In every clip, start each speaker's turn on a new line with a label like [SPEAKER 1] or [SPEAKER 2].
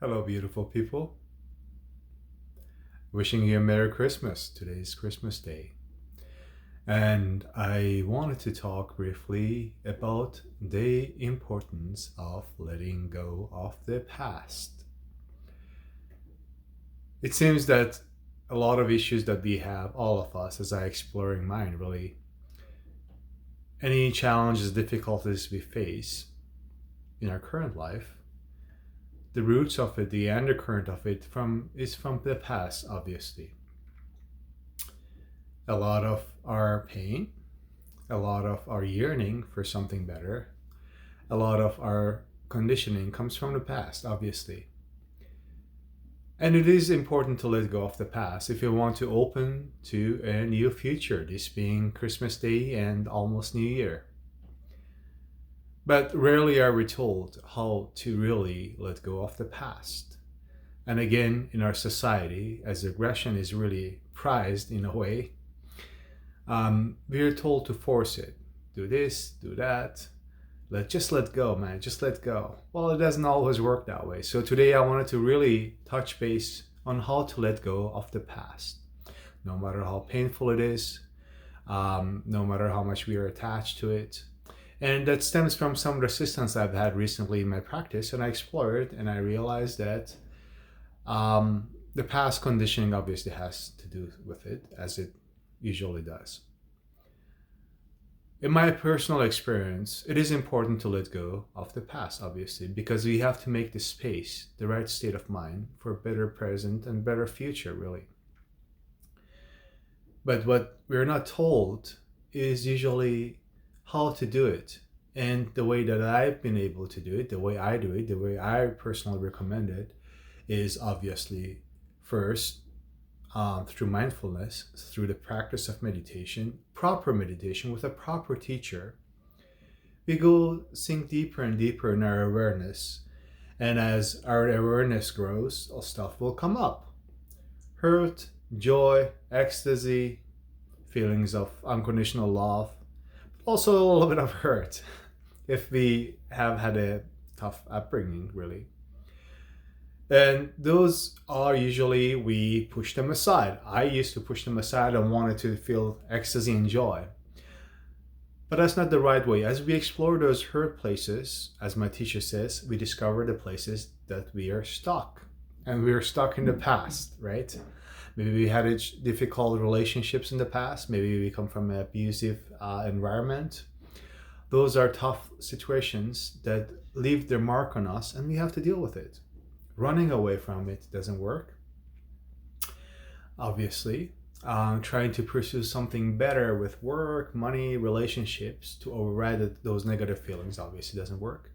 [SPEAKER 1] Hello, beautiful people. Wishing you a Merry Christmas. Today is Christmas Day. And I wanted to talk briefly about the importance of letting go of the past. It seems that a lot of issues that we have, all of us, as I exploring mine, really, any challenges, difficulties we face in our current life, the roots of it, the undercurrent of it is from the past, obviously. A lot of our pain, a lot of our yearning for something better, a lot of our conditioning comes from the past, obviously. And it is important to let go of the past if you want to open to a new future, this being Christmas Day and almost New Year. But rarely are we told how to really let go of the past. And again, in our society, as aggression is really prized in a way, we are told to force it. Do this, do that. Just let go, man. Just let go. Well, it doesn't always work that way. So today I wanted to really touch base on how to let go of the past. No matter how painful it is, no matter how much we are attached to it. And that stems from some resistance I've had recently in my practice. And I explored and I realized that the past conditioning obviously has to do with it, as it usually does. In my personal experience, it is important to let go of the past, obviously, because we have to make the space, the right state of mind for a better present and better future, really. But what we're not told is usually how to do it. And the way that I've been able to do it, the way I do it, the way I personally recommend it, is obviously first through mindfulness, through the practice of meditation, proper meditation with a proper teacher. We go sink deeper and deeper in our awareness. And as our awareness grows, stuff will come up. Hurt, joy, ecstasy, feelings of unconditional love, but also a little bit of hurt if we have had a tough upbringing, really. And those are usually, we push them aside. I used to push them aside and wanted to feel ecstasy and joy. But that's not the right way. As we explore those hurt places, as my teacher says, we discover the places that we are stuck. And we are stuck in the past, right? Maybe we had difficult relationships in the past. Maybe we come from an abusive environment. Those are tough situations that leave their mark on us, and we have to deal with it. Running away from it doesn't work, obviously. Trying to pursue something better with work, money, relationships to override those negative feelings obviously doesn't work.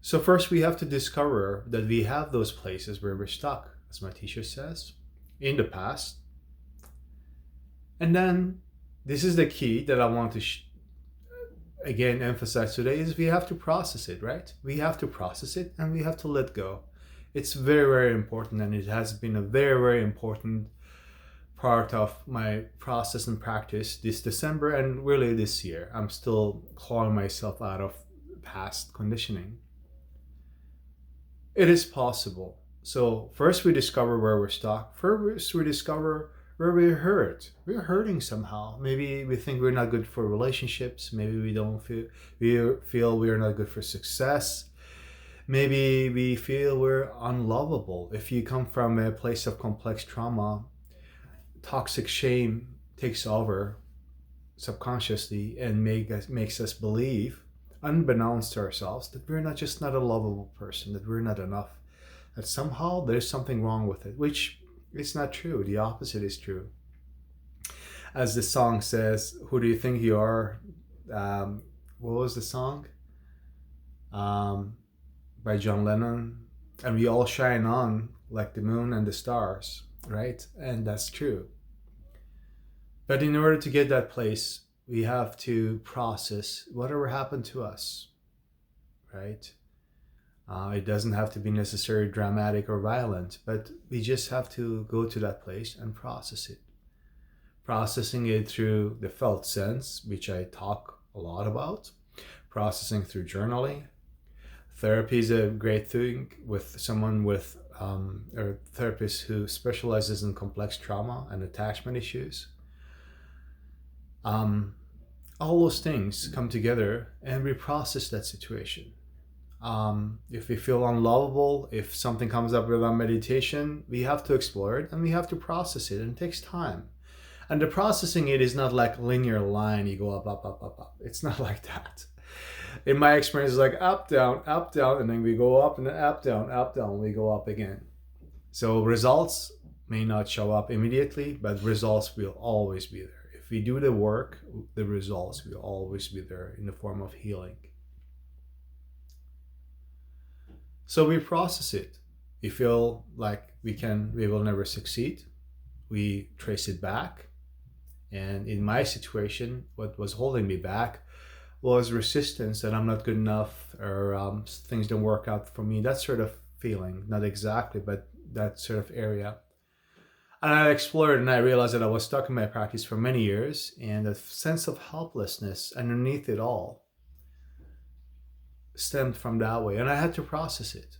[SPEAKER 1] So first we have to discover that we have those places where we're stuck, as my teacher says, in the past. And then this is the key that I want to again emphasize today, is we have to process it, right? We have to process it and we have to let go. It's very, very important, and it has been a very, very important part of my process and practice this December and really this year. I'm still clawing myself out of past conditioning. It is possible. So first we discover where we're stuck. First we discover where we're hurt. We're hurting somehow. Maybe we think we're not good for relationships. Maybe we don't feel we're not good for success. Maybe we feel we're unlovable. If you come from a place of complex trauma, toxic shame takes over subconsciously and makes us believe, unbeknownst to ourselves, that we're not a lovable person, that we're not enough, that somehow there's something wrong with it, which is not true. The opposite is true. As the song says, who do you think you are? What was the song? By John Lennon. And we all shine on like the moon and the stars, right? And that's true. But in order to get that place, we have to process whatever happened to us, right? It doesn't have to be necessarily dramatic or violent, but we just have to go to that place and process it. Processing it through the felt sense, which I talk a lot about, processing through journaling, Therapy is a great thing with someone with or a therapist who specializes in complex trauma and attachment issues. Um, all those things come together and we process that situation. If we feel unlovable, if something comes up with our meditation, we have to explore it and we have to process it, and it takes time. And the processing it is not like linear line, you go up, up, up, up, up. It's not like that. In my experience, it's like up, down, and then we go up, and then up, down, we go up again. So results may not show up immediately, but results will always be there. If we do the work, the results will always be there in the form of healing. So we process it. We feel like we will never succeed. We trace it back. And in my situation, what was holding me back was resistance, that I'm not good enough, or things don't work out for me. That sort of feeling, not exactly, but that sort of area. And I explored and I realized that I was stuck in my practice for many years, and a sense of helplessness underneath it all stemmed from that way. And I had to process it.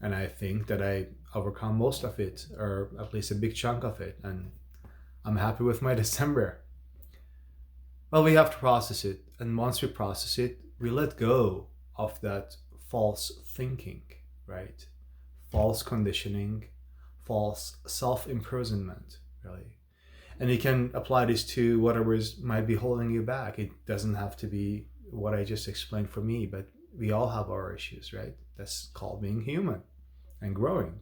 [SPEAKER 1] And I think that I overcome most of it, or at least a big chunk of it. And I'm happy with my December. Well, we have to process it. And once we process it, we let go of that false thinking, right? False conditioning, false self-imprisonment, really. And you can apply this to whatever might be holding you back. It doesn't have to be what I just explained for me, but we all have our issues, right? That's called being human and growing.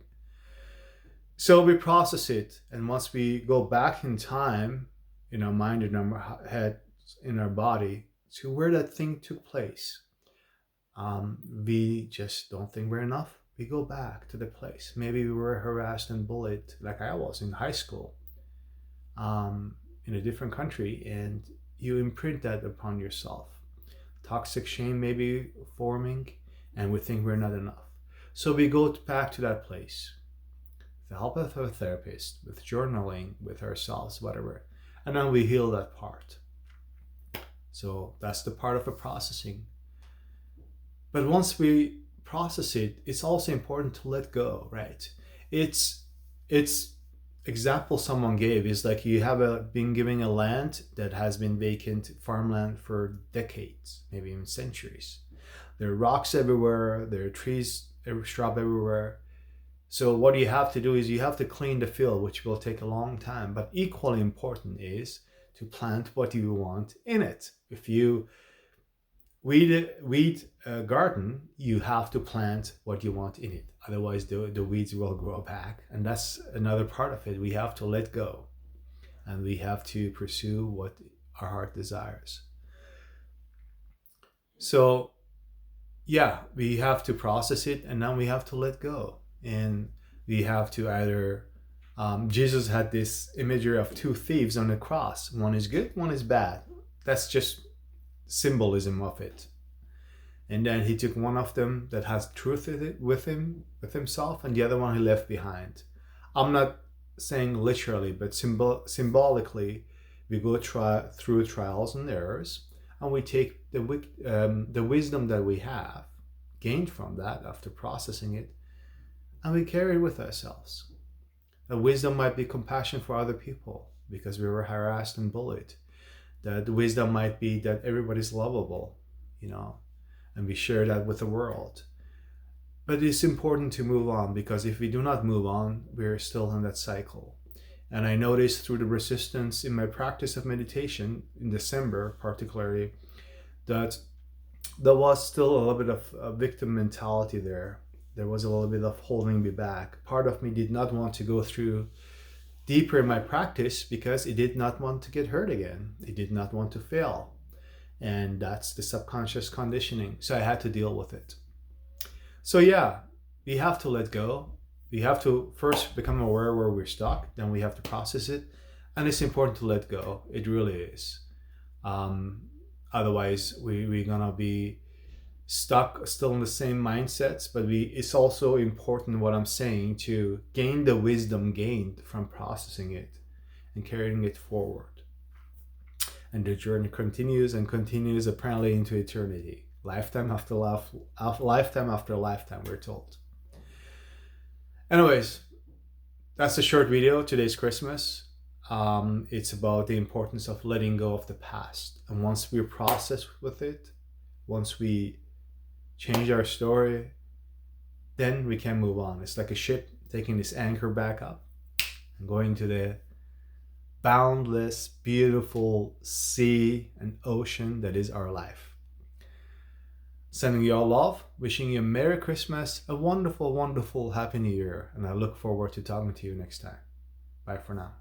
[SPEAKER 1] So we process it, and once we go back in time, in our mind, in our head, in our body, to where that thing took place, we just don't think we're enough. We go back to the place. Maybe we were harassed and bullied, like I was in high school, in a different country, and you imprint that upon yourself. Toxic shame may be forming, and we think we're not enough. So we go back to that place, with the help of a therapist, with journaling, with ourselves, whatever, and then we heal that part. So that's the part of the processing. But once we process it, it's also important to let go, right? It's example someone gave is like you have been given a land that has been vacant farmland for decades, maybe even centuries. There are rocks everywhere, there are trees, shrub everywhere. So what you have to do is you have to clean the field, which will take a long time. But equally important is to plant what you want in it. If you weed a garden, you have to plant what you want in it. Otherwise, the weeds will grow back. And that's another part of it. We have to let go. And we have to pursue what our heart desires. So, yeah, we have to process it, and then we have to let go. And we have to either... Jesus had this imagery of two thieves on the cross. One is good, one is bad. That's just symbolism of it. And then he took one of them that has truth with himself, and the other one he left behind. I'm not saying literally, but symbolically, we go through trials and errors, and we take the wisdom that we have gained from that after processing it, and we carry it with ourselves. The wisdom might be compassion for other people because we were harassed and bullied. The wisdom might be that everybody's lovable, and we share that with the world. But it's important to move on, because if we do not move on, we're still in that cycle. And I noticed through the resistance in my practice of meditation in December, particularly, that there was still a little bit of a victim mentality there. There was a little bit of holding me back. Part of me did not want to go through deeper in my practice because it did not want to get hurt again. It did not want to fail. And that's the subconscious conditioning. So I had to deal with it. So yeah, we have to let go. We have to first become aware where we're stuck. Then we have to process it. And it's important to let go. It really is. Otherwise, we're going to be stuck still in the same mindsets. But it's also important, what I'm saying, to gain the wisdom gained from processing it and carrying it forward. And the journey continues and continues apparently into eternity. Lifetime after lifetime after lifetime, we're told. Anyways, that's a short video. Today's Christmas. It's about the importance of letting go of the past. And once we process with it, once we change our story, then we can move on. It's like a ship taking this anchor back up and going to the boundless, beautiful sea and ocean that is our life. Sending you all love, wishing you a Merry Christmas, a wonderful, wonderful Happy New Year, and I look forward to talking to you next time. Bye for now.